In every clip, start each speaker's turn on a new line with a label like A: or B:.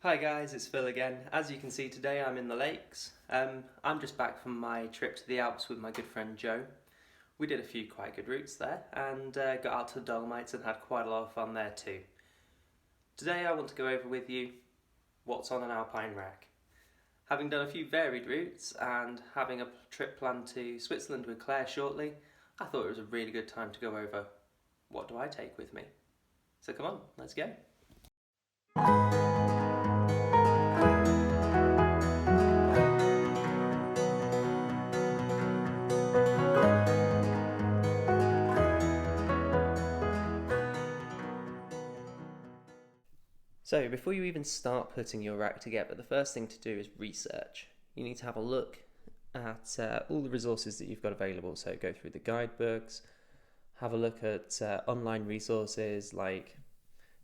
A: Hi guys, it's Phil again. As you can see today I'm in the lakes. I'm just back from my trip to the Alps with my good friend Joe. We did a few quite good routes there and got out to the Dolomites and had quite a lot of fun there too. Today I want to go over with you what's on an Alpine rack. Having done a few varied routes and having a trip planned to Switzerland with Claire shortly, I thought it was a really good time to go over what do I take with me. So come on, let's go. So before you even start putting your rack together, the first thing to do is research. You need to have a look at all the resources that you've got available. So go through the guidebooks, have a look at online resources like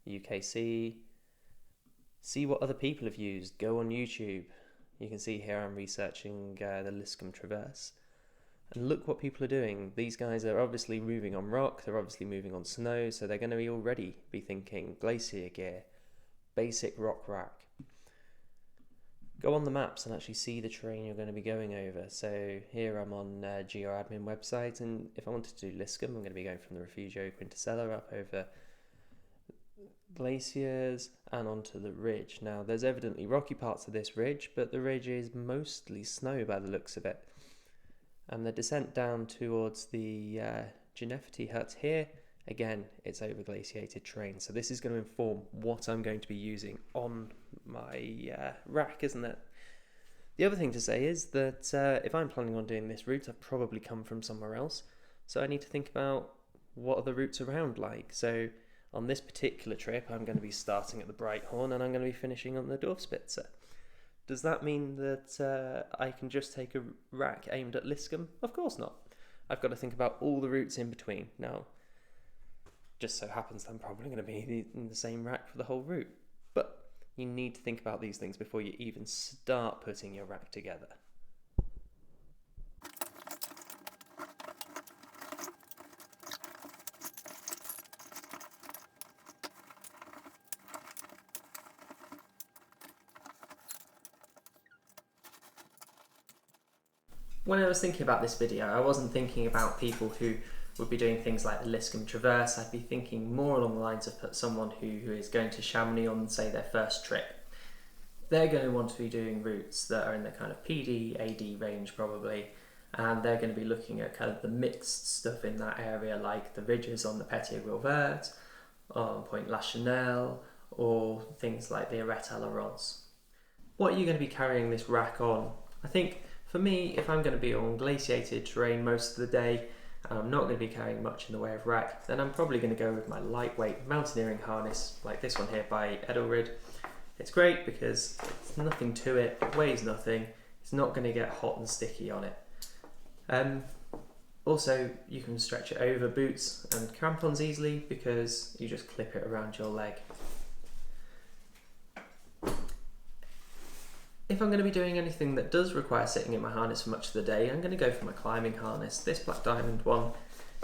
A: UKC, see what other people have used, go on YouTube. You can see here I'm researching the Liscombe Traverse. And look what people are doing. These guys are obviously moving on rock, they're obviously moving on snow, so they're going to already be thinking glacier gear, basic rock rack. Go on the maps and actually see the terrain you're going to be going over. So here I'm on GeoAdmin website, and if I wanted to do Liscombe, I'm going to be going from the Refugio Quintessella up over glaciers and onto the ridge. Now there's evidently rocky parts of this ridge, but the ridge is mostly snow by the looks of it. And the descent down towards the Genefti hut here, again, it's over glaciated terrain, so this is going to inform what I'm going to be using on my rack, isn't it? The other thing to say is that if I'm planning on doing this route, I've probably come from somewhere else, so I need to think about what are the routes around like. So on this particular trip, I'm going to be starting at the Breithorn and I'm going to be finishing on the Dorfspitze. Does that mean that I can just take a rack aimed at Liscombe? Of course not. I've got to think about all the routes in between. Now, just so happens that I'm probably going to be in the same rack for the whole route. But you need to think about these things before you even start putting your rack together. When I was thinking about this video, I wasn't thinking about people who would be doing things like the Liscombe Traverse. I'd be thinking more along the lines of someone who is going to Chamonix on, say, their first trip. They're going to want to be doing routes that are in the kind of PD, AD range probably, and they're going to be looking at kind of the mixed stuff in that area, like the ridges on the Petzl Reverso, on Point La Chenelle, or things like the Arête à la Rance. What are you going to be carrying this rack on? I think for me, if I'm going to be on glaciated terrain most of the day, and I'm not going to be carrying much in the way of rack, then I'm probably going to go with my lightweight mountaineering harness, like this one here by Edelrid. It's great because it's nothing to it, it weighs nothing, it's not going to get hot and sticky on it. Also, you can stretch it over boots and crampons easily because you just clip it around your leg. If I'm going to be doing anything that does require sitting in my harness for much of the day, I'm going to go for my climbing harness. This Black Diamond one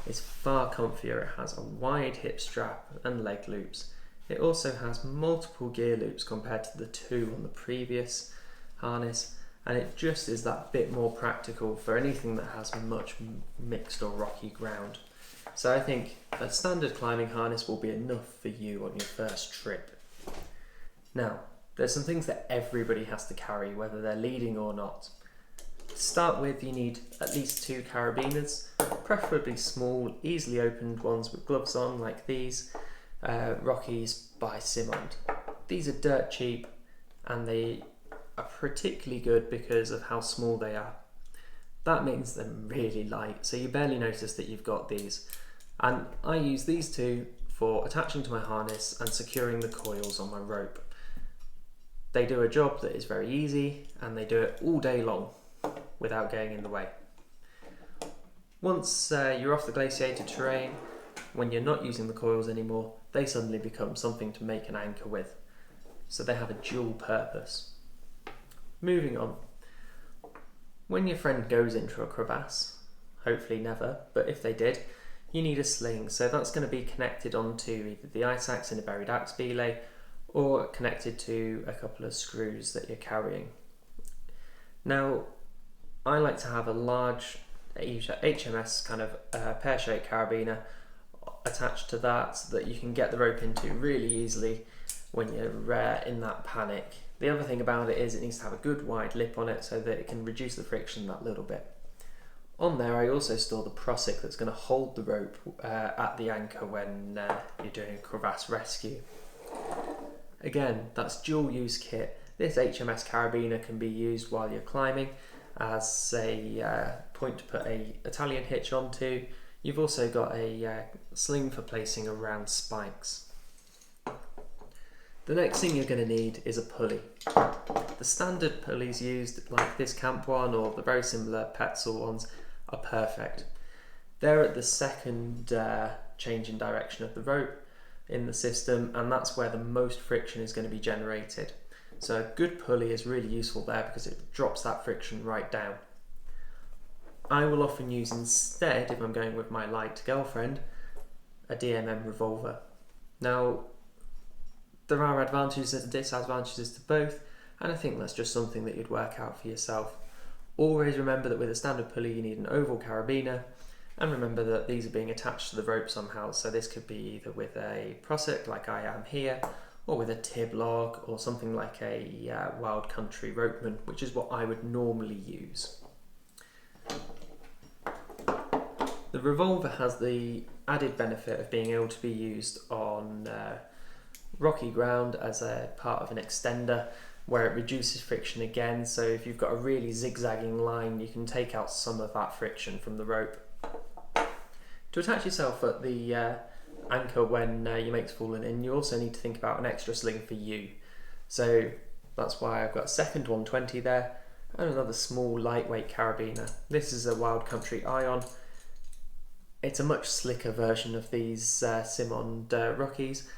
A: is far comfier. It has a wide hip strap and leg loops. It also has multiple gear loops compared to the two on the previous harness, and it just is that bit more practical for anything that has much mixed or rocky ground. So I think a standard climbing harness will be enough for you on your first trip. Now, there's some things that everybody has to carry, whether they're leading or not. To start with, you need at least 2 carabiners, preferably small, easily opened ones with gloves on, like these, Rockies by Simond. These are dirt cheap, and they are particularly good because of how small they are. That makes them really light, so you barely notice that you've got these. And I use these two for attaching to my harness and securing the coils on my rope. They do a job that is very easy, and they do it all day long without getting in the way. Once you're off the glaciated terrain, when you're not using the coils anymore, they suddenly become something to make an anchor with. So they have a dual purpose. Moving on. When your friend goes into a crevasse, hopefully never, but if they did, you need a sling. So that's going to be connected onto either the ice axe in a buried axe belay or connected to a couple of screws that you're carrying. Now, I like to have a large HMS kind of pear-shaped carabiner attached to that so that you can get the rope into really easily when you're in that panic. The other thing about it is it needs to have a good wide lip on it so that it can reduce the friction that little bit. On there I also store the prusik that's going to hold the rope at the anchor when you're doing a crevasse rescue. Again, that's dual use kit. This HMS carabiner can be used while you're climbing as a point to put a Italian hitch onto. You've also got a sling for placing around spikes. The next thing you're going to need is a pulley. The standard pulleys used, like this camp one or the very similar Petzl ones, are perfect. They're at the second change in direction of the rope in the system, and that's where the most friction is going to be generated. So a good pulley is really useful there because it drops that friction right down. I will often use instead, if I'm going with my light girlfriend, a DMM Revolver. Now, there are advantages and disadvantages to both, and I think that's just something that you'd work out for yourself. Always remember that with a standard pulley you need an oval carabiner, and remember that these are being attached to the rope somehow, so this could be either with a prusik like I am here, or with a tib log, or something like a Wildcountry Ropeman, which is what I would normally use. The Revolver has the added benefit of being able to be used on rocky ground as a part of an extender, where it reduces friction again, so if you've got a really zigzagging line you can take out some of that friction from the rope. To attach yourself at the anchor when your mate's fallen in, you also need to think about an extra sling for you. So that's why I've got a second 120 there and another small lightweight carabiner. This is a Wildcountry Ion. It's a much slicker version of these Simond Rockies,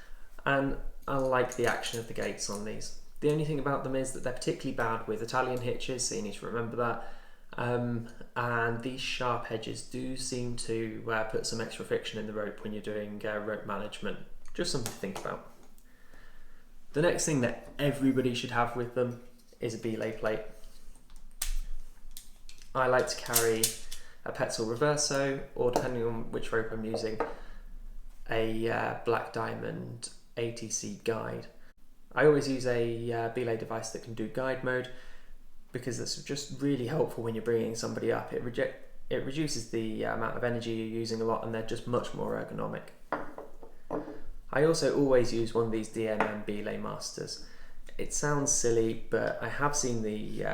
A: and I like the action of the gates on these. The only thing about them is that they're particularly bad with Italian hitches, so you need to remember that. And these sharp edges do seem to put some extra friction in the rope when you're doing rope management. Just something to think about. The next thing that everybody should have with them is a belay plate. I like to carry a Petzl Reverso, or depending on which rope I'm using, a Black Diamond ATC guide. I always use a belay device that can do guide mode because that's just really helpful when you're bringing somebody up. It reduces the amount of energy you're using a lot, and they're just much more ergonomic. I also always use one of these DMM Belay Masters. It sounds silly, but I have seen the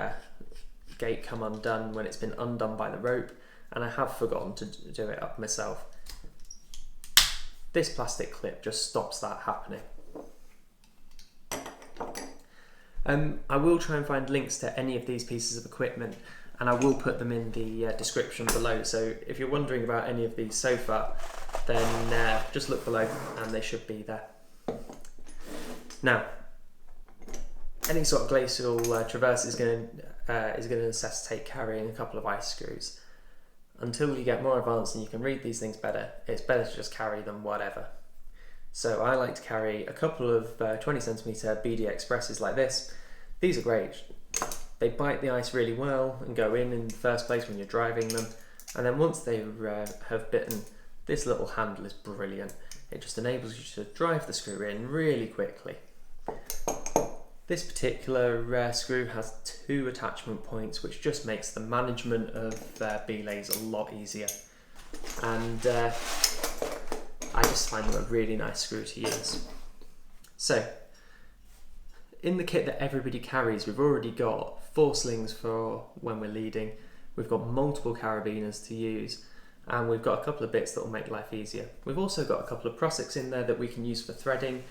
A: gate come undone when it's been undone by the rope, and I have forgotten to do it up myself. This plastic clip just stops that happening. I will try and find links to any of these pieces of equipment, and I will put them in the description below, so if you're wondering about any of these so far, then just look below and they should be there. Now, any sort of glacial traverse is going to necessitate carrying a couple of ice screws. Until you get more advanced and you can read these things better, it's better to just carry them whatever. So I like to carry a couple of 20cm BD Expresses like this. These are great. They bite the ice really well and go in the first place when you're driving them, and then once they have bitten, this little handle is brilliant. It just enables you to drive the screw in really quickly. This particular screw has 2 attachment points, which just makes the management of belays a lot easier, and I just find them a really nice screw to use. So, in the kit that everybody carries, we've already got 4 slings for when we're leading, we've got multiple carabiners to use, and we've got a couple of bits that will make life easier. We've also got a couple of prusiks in there that we can use for threading,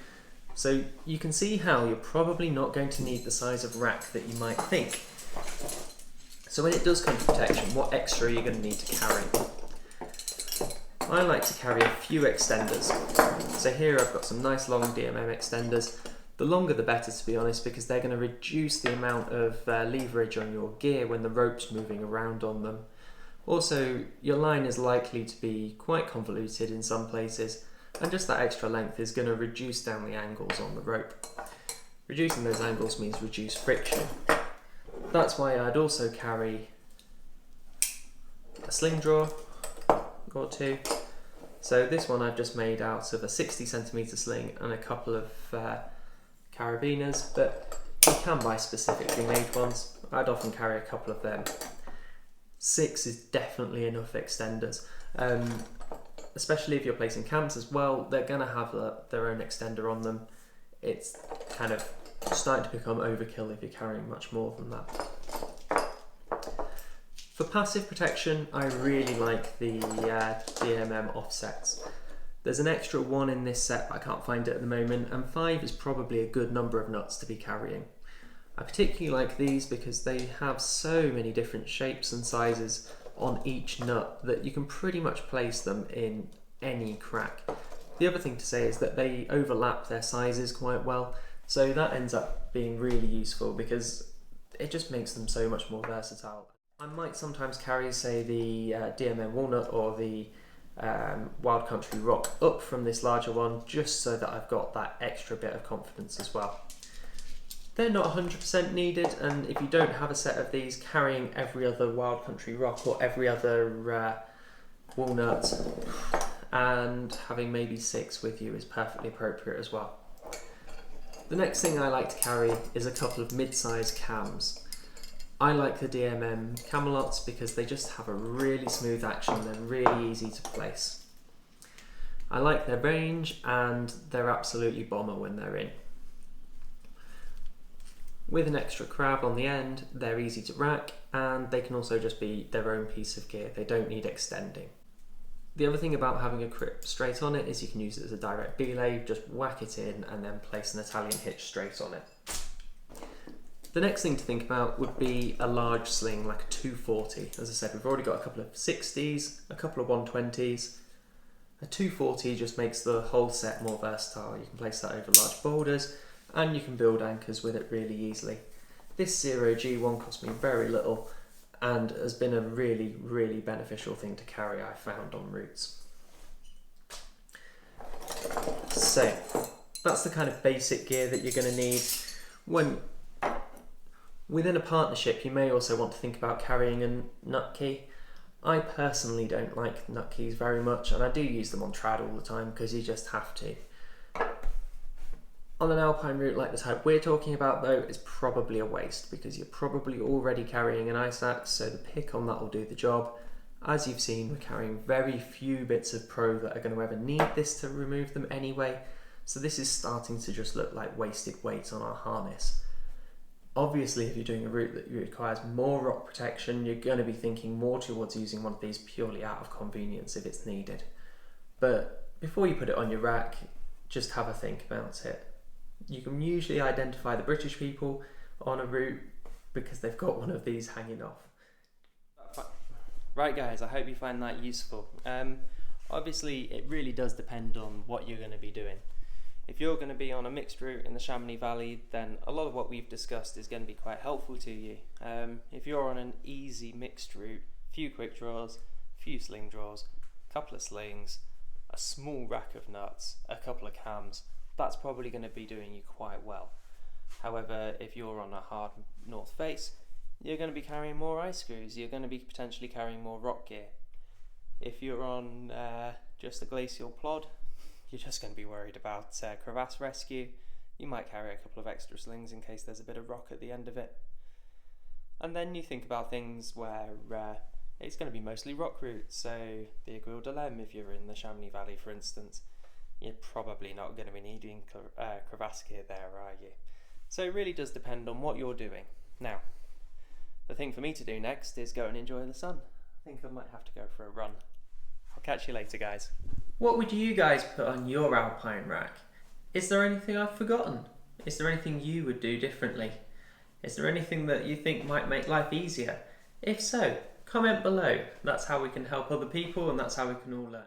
A: so you can see how you're probably not going to need the size of rack that you might think. So when it does come to protection, what extra are you going to need to carry? I like to carry a few extenders. So here I've got some nice long DMM extenders. The longer the better, to be honest, because they're going to reduce the amount of leverage on your gear when the rope's moving around on them. Also, your line is likely to be quite convoluted in some places, and just that extra length is going to reduce down the angles on the rope. Reducing those angles means reduced friction. That's why I'd also carry a sling drawer or two. So this one I've just made out of a 60cm sling and a couple of Carabiners, but you can buy specifically made ones. I'd often carry a couple of them. 6 is definitely enough extenders, especially if you're placing camps as well. They're going to have their own extender on them. It's kind of starting to become overkill if you're carrying much more than that. For passive protection, I really like the DMM Offsets. There's an extra 1 in this set, but I can't find it at the moment, and 5 is probably a good number of nuts to be carrying. I particularly like these because they have so many different shapes and sizes on each nut that you can pretty much place them in any crack. The other thing to say is that they overlap their sizes quite well, so that ends up being really useful because it just makes them so much more versatile. I might sometimes carry, say, the DMM Walnut or the Wildcountry Rock up from this larger one, just so that I've got that extra bit of confidence as well. They're not 100% needed, and if you don't have a set of these, carrying every other Wildcountry Rock or every other walnut and having maybe 6 with you is perfectly appropriate as well. The next thing I like to carry is a couple of mid-size cams. I like the DMM Camelots because they just have a really smooth action, they're really easy to place. I like their range and they're absolutely bomber when they're in. With an extra crab on the end, they're easy to rack and they can also just be their own piece of gear, they don't need extending. The other thing about having a crib straight on it is you can use it as a direct belay, just whack it in and then place an Italian hitch straight on it. The next thing to think about would be a large sling like a 240. As I said, we've already got a couple of 60s, a couple of 120s. A 240 just makes the whole set more versatile. You can place that over large boulders and you can build anchors with it really easily. This 0G1 cost me very little and has been a really, really beneficial thing to carry, I found, on routes. So that's the kind of basic gear that you're going to need. Within a partnership, you may also want to think about carrying a nutkey. I personally don't like nutkeys very much, and I do use them on trad all the time because you just have to. On an alpine route like the type we're talking about though, it's probably a waste because you're probably already carrying an ice axe, so the pick on that will do the job. As you've seen, we're carrying very few bits of pro that are going to ever need this to remove them anyway, so this is starting to just look like wasted weight on our harness. Obviously, if you're doing a route that requires more rock protection, you're going to be thinking more towards using one of these purely out of convenience if it's needed. But before you put it on your rack, just have a think about it. You can usually identify the British people on a route because they've got one of these hanging off.
B: Right guys, I hope you find that useful. Obviously, it really does depend on what you're going to be doing. If you're going to be on a mixed route in the Chamonix Valley, then a lot of what we've discussed is going to be quite helpful to you. If you're on an easy mixed route, few quick draws, few sling draws, a couple of slings, a small rack of nuts, a couple of cams, that's probably going to be doing you quite well. However, if you're on a hard north face, you're going to be carrying more ice screws, you're going to be potentially carrying more rock gear. If you're on just a glacial plod, you're just going to be worried about crevasse rescue. You might carry a couple of extra slings in case there's a bit of rock at the end of it. And then you think about things where it's going to be mostly rock routes, so the Aiguille de Lem, if you're in the Chamonix Valley for instance, you're probably not going to be needing crevasse gear there, are you? So it really does depend on what you're doing. Now, the thing for me to do next is go and enjoy the sun. I think I might have to go for a run. I'll catch you later, guys.
A: What would you guys put on your alpine rack? Is there anything I've forgotten? Is there anything you would do differently? Is there anything that you think might make life easier? If so, comment below. That's how we can help other people and that's how we can all learn.